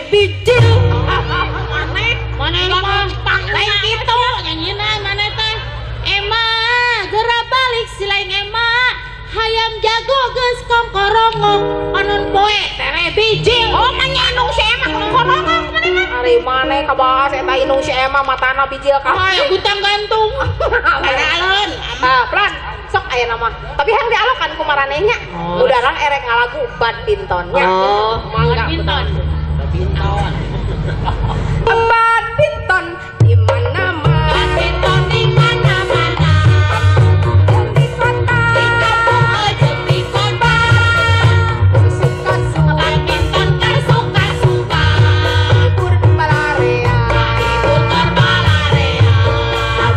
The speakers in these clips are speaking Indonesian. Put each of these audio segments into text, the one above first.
bijil. Mana gampang lain gitu nyanyina mana teh. Emang gerak balik silain emang hayam jago geus kongkorongong panon poe tere bijil. Oh manyanung si emang kongkorongong mana mah. Ari maneh kabahas eta inung si Emma matana bijil ka. Aya gutang gantung. Alun. Pelan. Sok aya nama. Tapi yang dialokan ku maranehnya. Udarang erek ngalagu badmintonnya. Oh, mangga Badminton. badminton. Badminton di mana-mana. badminton di mana-mana. Yang di kota. Di kampung jeung di kota. Suka-suka Badminton tersuka-suka. hibur balarea. Hibur terbalarea.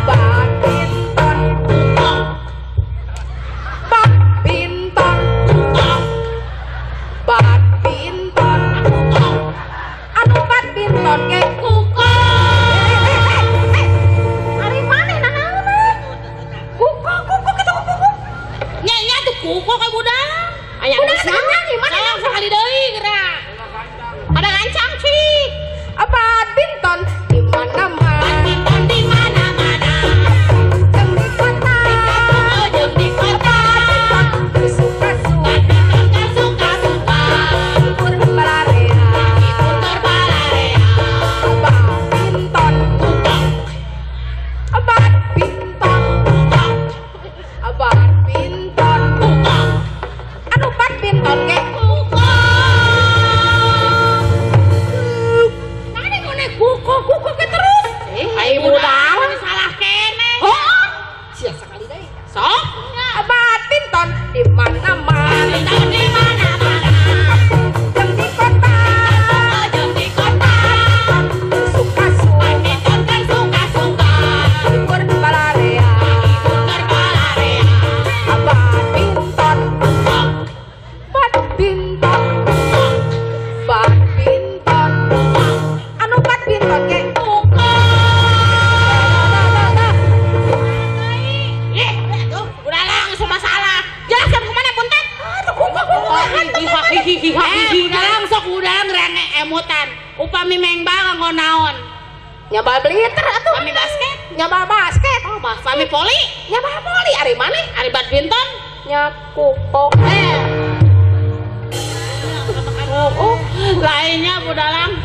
Badminton. Badminton. Badminton. Anu badminton ge Kuko. Ari maneh nanaonan? Kuko kita kuko. Nya tuh kuku ka budak. Aya geus nyanyi mana? Salah sekali deui gerak. Ada ngancang sih. Badminton di mana-mana. Badminton di mana-mana. Jeung di kota. Oh, jeung di kota. Suka-suka Badminton tersuka-suka. hibur balarea. Hibur terbalarea. Badminton. Badminton. Badminton. Anu badminton ge Nani ngone kuku ke terus. ai budak. Salah kene. Oh, sia sakali deui. Sok. Badminton di mana-mana. Badminton di mana-mana. Jeung di kota. Oh, jeung di kota. Suka-suka Badminton tersuka-suka. hibur balarea. Hibur terbalarea. Badminton. Badminton. Badminton. Anu badminton ge Udah langsung masalah. Jelaskan kemana punten? Udah langsung udah ngerenge emutan. Upami mengbang nggo naon? nyabal beliter atuh. Upami basket. Nyabal basket. Oh, upami poli. Nyabal voli ari maneh? Ari badminton. Nyakupo. Oh, lainnya budalang.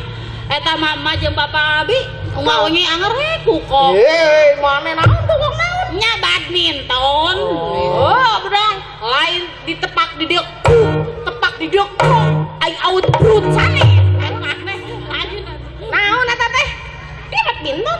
Eta mama jeung bapak abi ngaunya anger we kuko. Maneh naon tuh wong naon? Nya badminton. Oh, budang. Lain ditepak di dieu. Tepak di dieu. Ai out brut sane. Aneh. Lanjut. Naon eta teh? Dia badminton.